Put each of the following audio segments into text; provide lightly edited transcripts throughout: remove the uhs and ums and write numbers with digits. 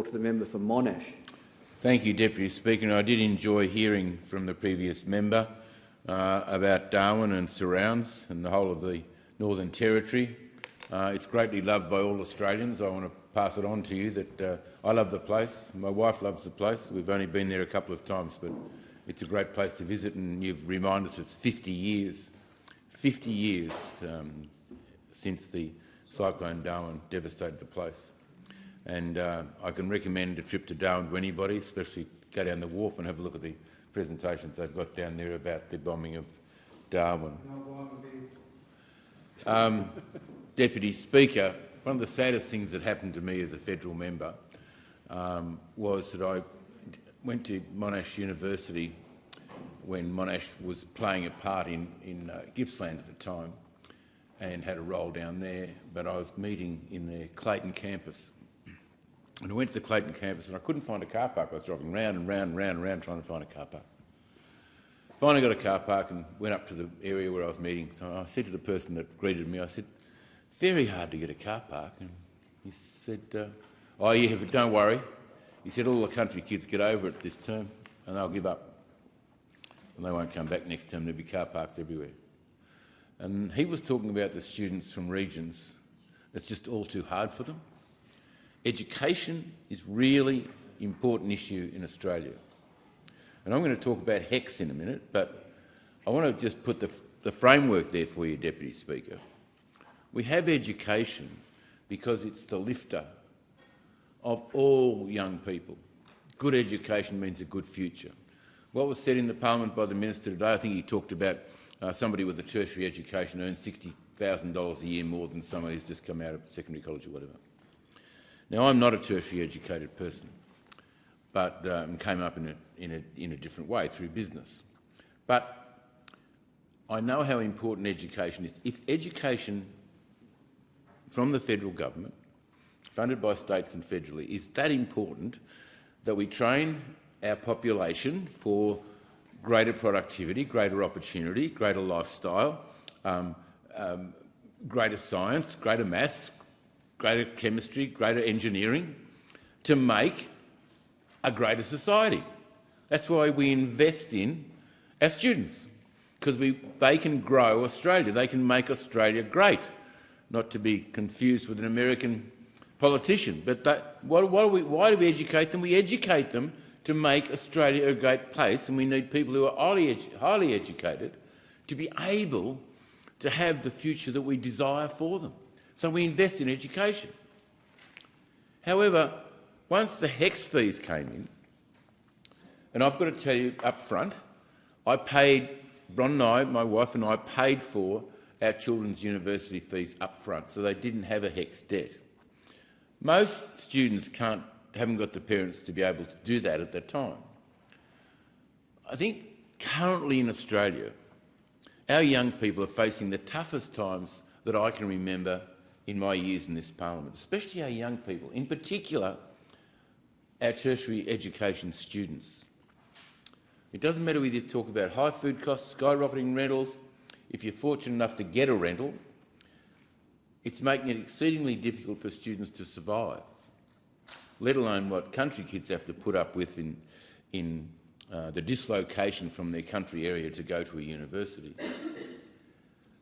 To the member for Monash. Thank you, Deputy Speaker. And I did enjoy hearing from the previous member about Darwin and surrounds and the whole of the Northern Territory. It's greatly loved by all Australians. I want to pass it on to you that I love the place. My wife loves the place. We've only been there a couple of times, but it's a great place to visit, and you've reminded us it's 50 years since the Cyclone Darwin devastated the place. And I can recommend a trip to Darwin to anybody, especially go down the wharf and have a look at the presentations they've got down there about the bombing of Darwin. Deputy Speaker, one of the saddest things that happened to me as a federal member was that I went to Monash University when Monash was playing a part in Gippsland at the time and had a role down there, but I was meeting in their Clayton campus. And I went to the Clayton campus and I couldn't find a car park. I was driving round and round and round and round trying to find a car park. Finally got a car park and went up to the area where I was meeting. So I said to the person that greeted me, I said, very hard to get a car park. And he said, oh yeah, but don't worry. He said, all the country kids get over it this term and they'll give up. And they won't come back next term. There'll be car parks everywhere. And he was talking about the students from regions. It's just all too hard for them. Education is really important issue in Australia. And I'm going to talk about HECS in a minute, but I want to just put the framework there for you, Deputy Speaker. We have education because it's the lifter of all young people. Good education means a good future. What was said in the Parliament by the Minister today, I think he talked about somebody with a tertiary education earns $60,000 a year more than somebody who's just come out of secondary college or whatever. Now, I'm not a tertiary educated person, but came up in a different way through business. But I know how important education is. If education from the federal government, funded by states and federally, is that important that we train our population for greater productivity, greater opportunity, greater lifestyle, greater science, greater maths, greater chemistry, greater engineering, to make a greater society. That's why we invest in our students, because they can grow Australia. They can make Australia great, not to be confused with an American politician. But why do we educate them? We educate them to make Australia a great place, and we need people who are highly educated to be able to have the future that we desire for them. So we invest in education. However, once the HECS fees came in, and I've got to tell you up front, Bron and I, my wife and I, paid for our children's university fees up front, so they didn't have a HECS debt. Most students haven't got the parents to be able to do that at that time. I think currently in Australia, our young people are facing the toughest times that I can remember in my years in this parliament, especially our young people, in particular our tertiary education students. It doesn't matter whether you talk about high food costs, skyrocketing rentals. If you're fortunate enough to get a rental, it's making it exceedingly difficult for students to survive, let alone what country kids have to put up with in the dislocation from their country area to go to a university.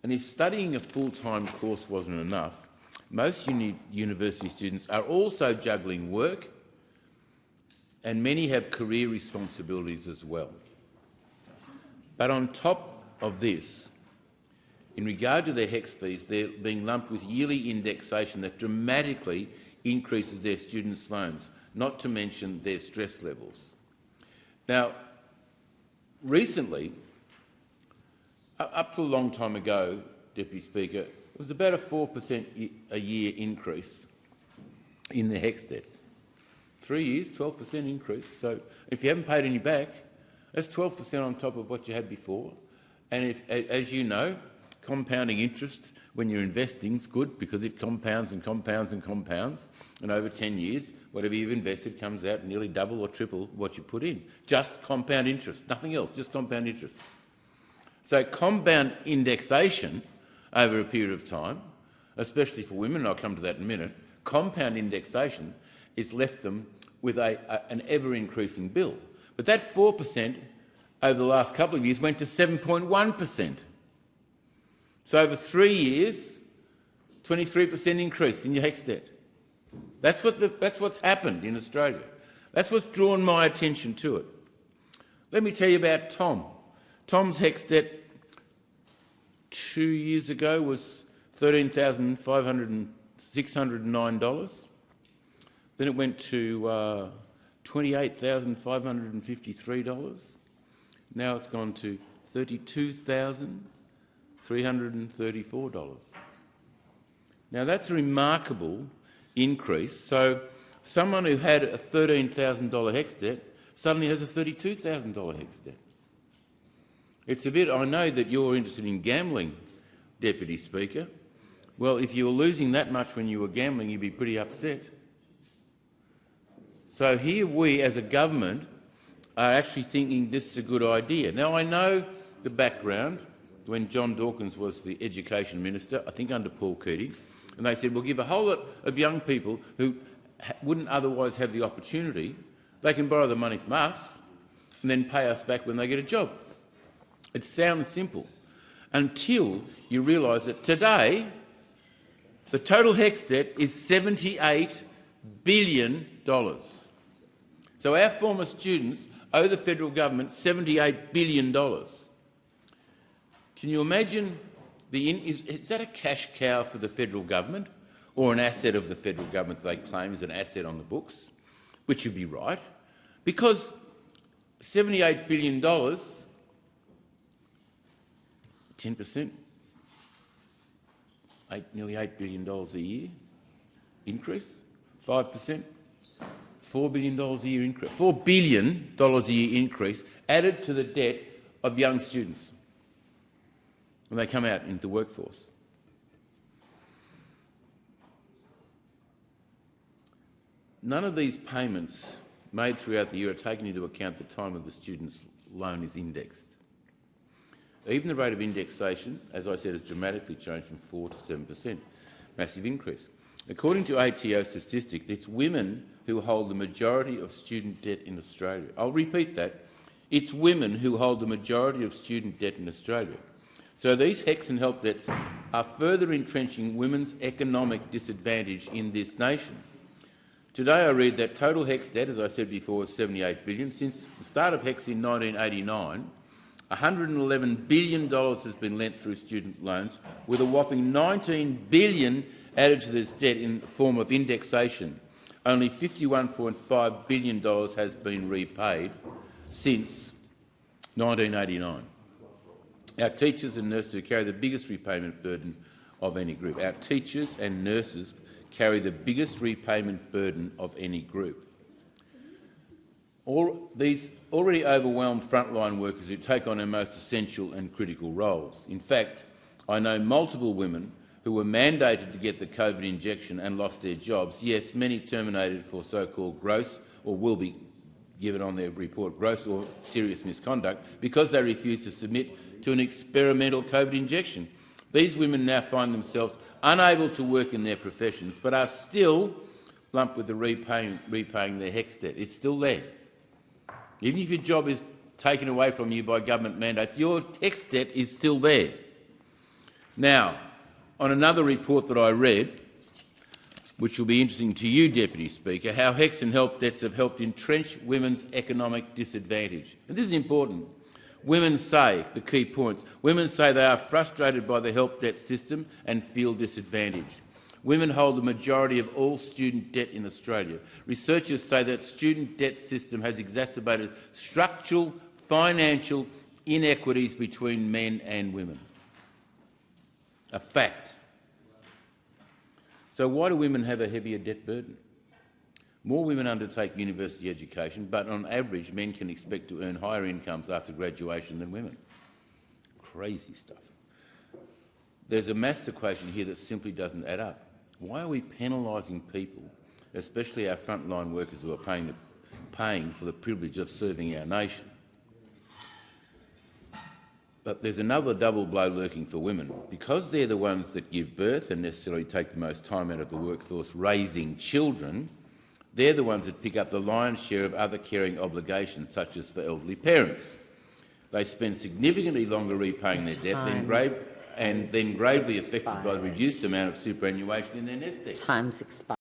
And if studying a full-time course wasn't enough, most university students are also juggling work, and many have career responsibilities as well. But on top of this, in regard to their HECS fees, they're being lumped with yearly indexation that dramatically increases their students' loans, not to mention their stress levels. Now, recently, up to a long time ago, Deputy Speaker, it was about a 4% a year increase in the HECS debt. 3 years, 12% increase. So if you haven't paid any back, that's 12% on top of what you had before. And as you know, compounding interest when you're investing is good because it compounds and compounds and compounds. And over 10 years, whatever you've invested comes out nearly double or triple what you put in. Just compound interest, nothing else, just compound interest. So compound indexation over a period of time, especially for women, and I'll come to that in a minute, compound indexation has left them with an ever-increasing bill. But that 4% over the last couple of years went to 7.1%. So over 3 years, 23% increase in your HECS debt. That's what's happened in Australia. That's what's drawn my attention to it. Let me tell you about Tom. Tom's HECS debt 2 years ago was $13,609. Then it went to $28,553. Now it's gone to $32,334. Now that's a remarkable increase. So someone who had a $13,000 HECS debt suddenly has a $32,000 HECS debt. It's a bit, I know that you're interested in gambling, Deputy Speaker. Well, if you were losing that much when you were gambling, you'd be pretty upset. So here we, as a government, are actually thinking this is a good idea. Now, I know the background when John Dawkins was the Education Minister, I think under Paul Keating, and they said, we'll give a whole lot of young people who wouldn't otherwise have the opportunity, they can borrow the money from us and then pay us back when they get a job. It sounds simple until you realise that today the total HECS debt is $78 billion. So our former students owe the federal government $78 billion. Can you imagine, is that a cash cow for the federal government or an asset of the federal government they claim is an asset on the books, which would be right? Because $78 billion, 10%, nearly $8 billion a year increase, 5%, $4 billion a year increase, $4 billion a year increase added to the debt of young students when they come out into the workforce. None of these payments made throughout the year are taken into account the time of the student's loan is indexed. Even the rate of indexation, as I said, has dramatically changed from 4 to 7%, massive increase. According to ATO statistics, it's women who hold the majority of student debt in Australia. I'll repeat that. It's women who hold the majority of student debt in Australia. So these HECS and help debts are further entrenching women's economic disadvantage in this nation. Today I read that total HECS debt, as I said before, is $78 billion. Since the start of HECS in 1989, $111 billion has been lent through student loans, with a whopping $19 billion added to this debt in the form of indexation. Only $51.5 billion has been repaid since 1989. Our teachers and nurses carry the biggest repayment burden of any group. Our teachers and nurses carry the biggest repayment burden of any group. All these already overwhelmed frontline workers who take on our most essential and critical roles. In fact, I know multiple women who were mandated to get the COVID injection and lost their jobs. Yes, many terminated for so-called gross, or will be given on their report, gross or serious misconduct, because they refused to submit to an experimental COVID injection. These women now find themselves unable to work in their professions, but are still lumped with the repaying their HECS debt. It's still there. Even if your job is taken away from you by government mandates, your HECS debt is still there. Now, on another report that I read, which will be interesting to you, Deputy Speaker, how HECS and help debts have helped entrench women's economic disadvantage. And this is important. Women say, the key points, women say they are frustrated by the help debt system and feel disadvantaged. Women hold the majority of all student debt in Australia. Researchers say that student debt system has exacerbated structural financial inequities between men and women. A fact. So why do women have a heavier debt burden? More women undertake university education, but on average men can expect to earn higher incomes after graduation than women. Crazy stuff. There's a maths equation here that simply doesn't add up. Why are we penalising people, especially our frontline workers who are paying for the privilege of serving our nation? But there's another double blow lurking for women. Because they're the ones that give birth and necessarily take the most time out of the workforce raising children, They're the ones that pick up the lion's share of other caring obligations, such as for elderly parents. They spend significantly longer repaying their debt, then gravely affected by the reduced amount of superannuation in their nest egg. Time's expired.